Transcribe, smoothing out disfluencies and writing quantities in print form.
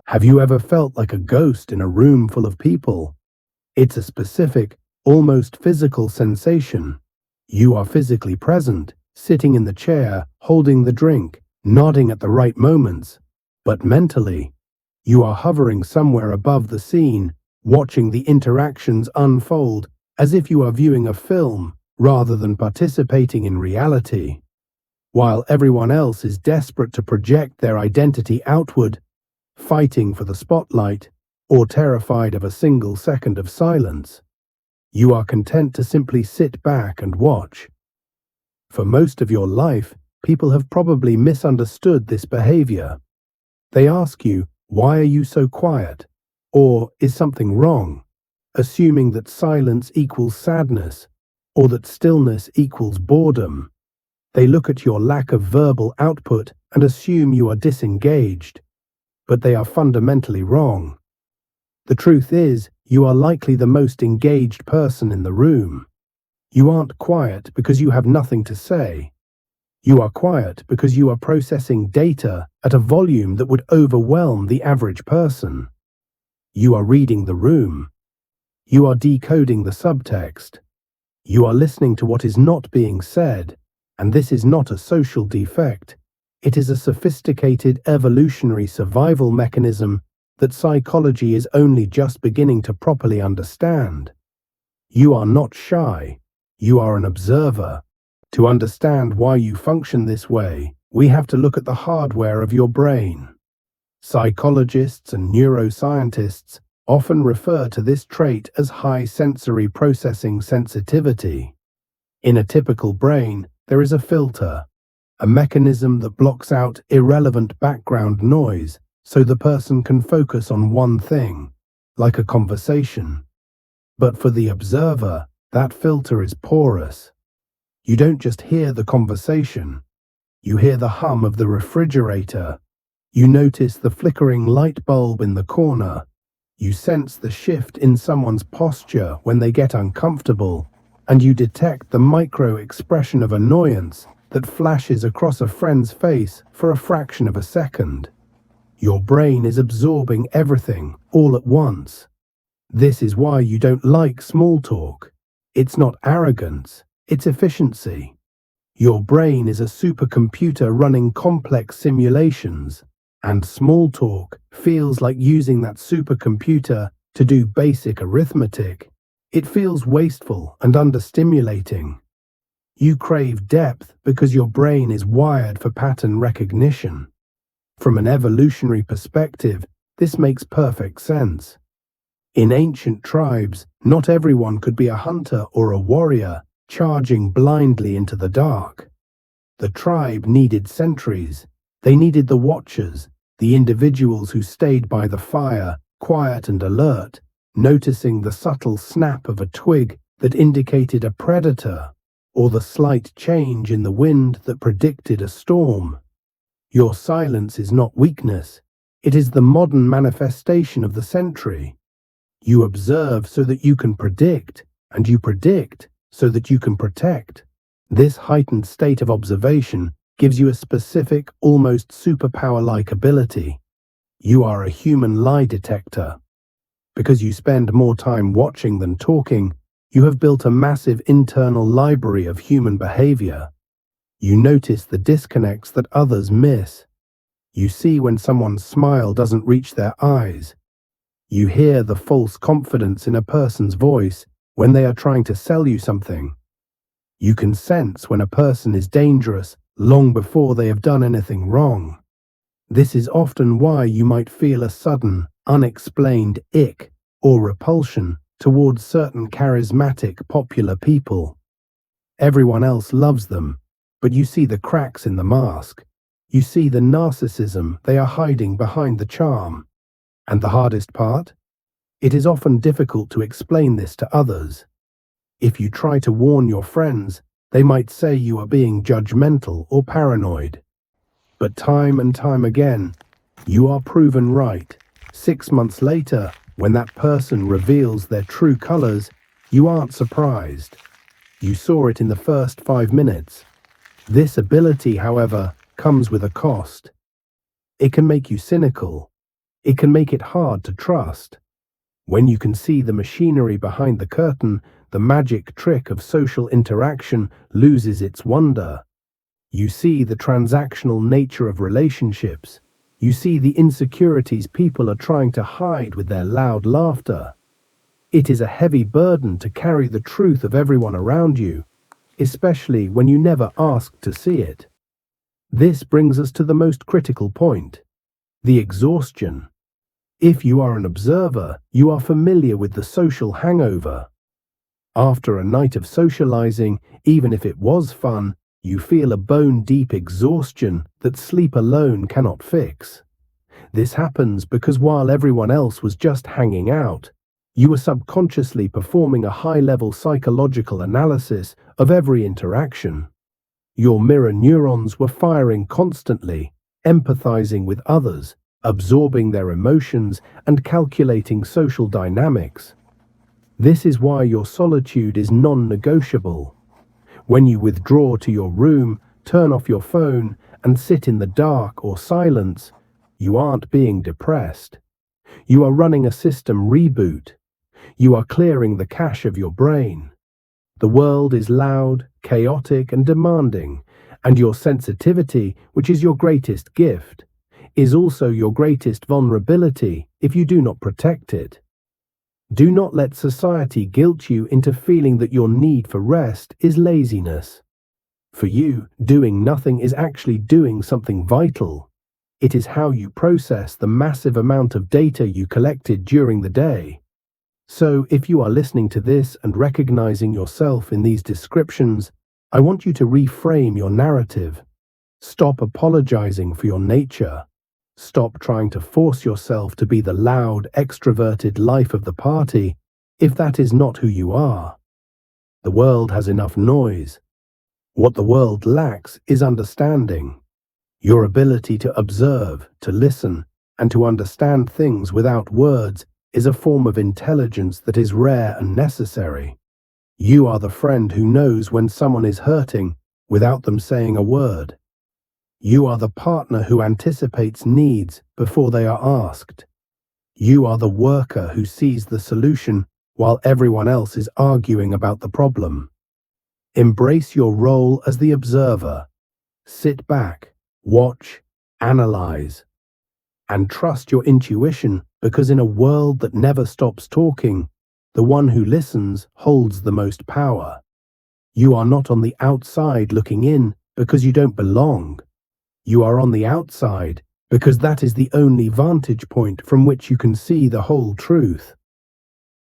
Have you ever felt like a ghost in a room full of people? It's a specific, almost physical sensation. You are physically present, sitting in the chair, holding the drink, nodding at the right moments. But mentally, you are hovering somewhere above the scene, watching the interactions unfold as if you are viewing a film rather than participating in reality. While everyone else is desperate to project their identity outward, fighting for the spotlight, or terrified of a single second of silence, you are content to simply sit back and watch. For most of your life, people have probably misunderstood this behavior. They ask you, "Why are you so quiet?" Or "Is something wrong?" assuming that silence equals sadness, or that stillness equals boredom. They look at your lack of verbal output and assume you are disengaged, but they are fundamentally wrong. The truth is, you are likely the most engaged person in the room. You aren't quiet because you have nothing to say. You are quiet because you are processing data at a volume that would overwhelm the average person. You are reading the room. You are decoding the subtext. You are listening to what is not being said, and this is not a social defect. It is a sophisticated evolutionary survival mechanism that psychology is only just beginning to properly understand. You are not shy. You are an observer. To understand why you function this way, we have to look at the hardware of your brain. Psychologists and neuroscientists often refer to this trait as high sensory processing sensitivity. In a typical brain, there is a filter, a mechanism that blocks out irrelevant background noise so the person can focus on one thing, like a conversation. But for the observer, that filter is porous. You don't just hear the conversation, you hear the hum of the refrigerator. You notice the flickering light bulb in the corner. You sense the shift in someone's posture when they get uncomfortable, and you detect the micro-expression of annoyance that flashes across a friend's face for a fraction of a second. Your brain is absorbing everything all at once. This is why you don't like small talk. It's not arrogance, it's efficiency. Your brain is a supercomputer running complex simulations, and small talk feels like using that supercomputer to do basic arithmetic. It feels wasteful and understimulating. You crave depth because your brain is wired for pattern recognition. From an evolutionary perspective, this makes perfect sense. In ancient tribes, not everyone could be a hunter or a warrior, charging blindly into the dark. The tribe needed sentries. They needed the watchers, the individuals who stayed by the fire, quiet and alert, noticing the subtle snap of a twig that indicated a predator, or the slight change in the wind that predicted a storm. Your silence is not weakness. It is the modern manifestation of the sentry. You observe so that you can predict, and you predict so that you can protect. This heightened state of observation gives you a specific, almost superpower-like ability. You are a human lie detector. Because you spend more time watching than talking, you have built a massive internal library of human behavior. You notice the disconnects that others miss. You see when someone's smile doesn't reach their eyes. You hear the false confidence in a person's voice when they are trying to sell you something. You can sense when a person is dangerous long before they have done anything wrong. This is often why you might feel a sudden, unexplained ick or repulsion towards certain charismatic, popular people. Everyone else loves them, but you see the cracks in the mask. You see the narcissism they are hiding behind the charm. And the hardest part? It is often difficult to explain this to others. If you try to warn your friends, they might say you are being judgmental or paranoid. But time and time again, you are proven right. 6 months later, when that person reveals their true colors, you aren't surprised. You saw it in the first 5 minutes. This ability, however, comes with a cost. It can make you cynical. it can make it hard to trust. When you can see the machinery behind the curtain, the magic trick of social interaction loses its wonder. You see the transactional nature of relationships. You see the insecurities people are trying to hide with their loud laughter. It is a heavy burden to carry the truth of everyone around you, especially when you never asked to see it. This brings us to the most critical point: the exhaustion. If you are an observer, you are familiar with the social hangover. After a night of socializing, even if it was fun, you feel a bone-deep exhaustion that sleep alone cannot fix. This happens because while everyone else was just hanging out, you were subconsciously performing a high-level psychological analysis of every interaction. Your mirror neurons were firing constantly, empathizing with others, absorbing their emotions, and calculating social dynamics. This is why your solitude is non-negotiable. When you withdraw to your room, turn off your phone, and sit in the dark or silence, you aren't being depressed. You are running a system reboot. You are clearing the cache of your brain. The world is loud, chaotic, and demanding, and your sensitivity, which is your greatest gift, is also your greatest vulnerability if you do not protect it. Do not let society guilt you into feeling that your need for rest is laziness. For you, doing nothing is actually doing something vital. It is how you process the massive amount of data you collected during the day. So, if you are listening to this and recognizing yourself in these descriptions, I want you to reframe your narrative. Stop apologizing for your nature. Stop trying to force yourself to be the loud, extroverted life of the party, if that is not who you are. The world has enough noise. What the world lacks is understanding. Your ability to observe, to listen, and to understand things without words is a form of intelligence that is rare and necessary. You are the friend who knows when someone is hurting without them saying a word. You are the partner who anticipates needs before they are asked. You are the worker who sees the solution while everyone else is arguing about the problem. Embrace your role as the observer. Sit back, watch, analyze, and trust your intuition, because in a world that never stops talking, the one who listens holds the most power. You are not on the outside looking in because you don't belong. You are on the outside because that is the only vantage point from which you can see the whole truth.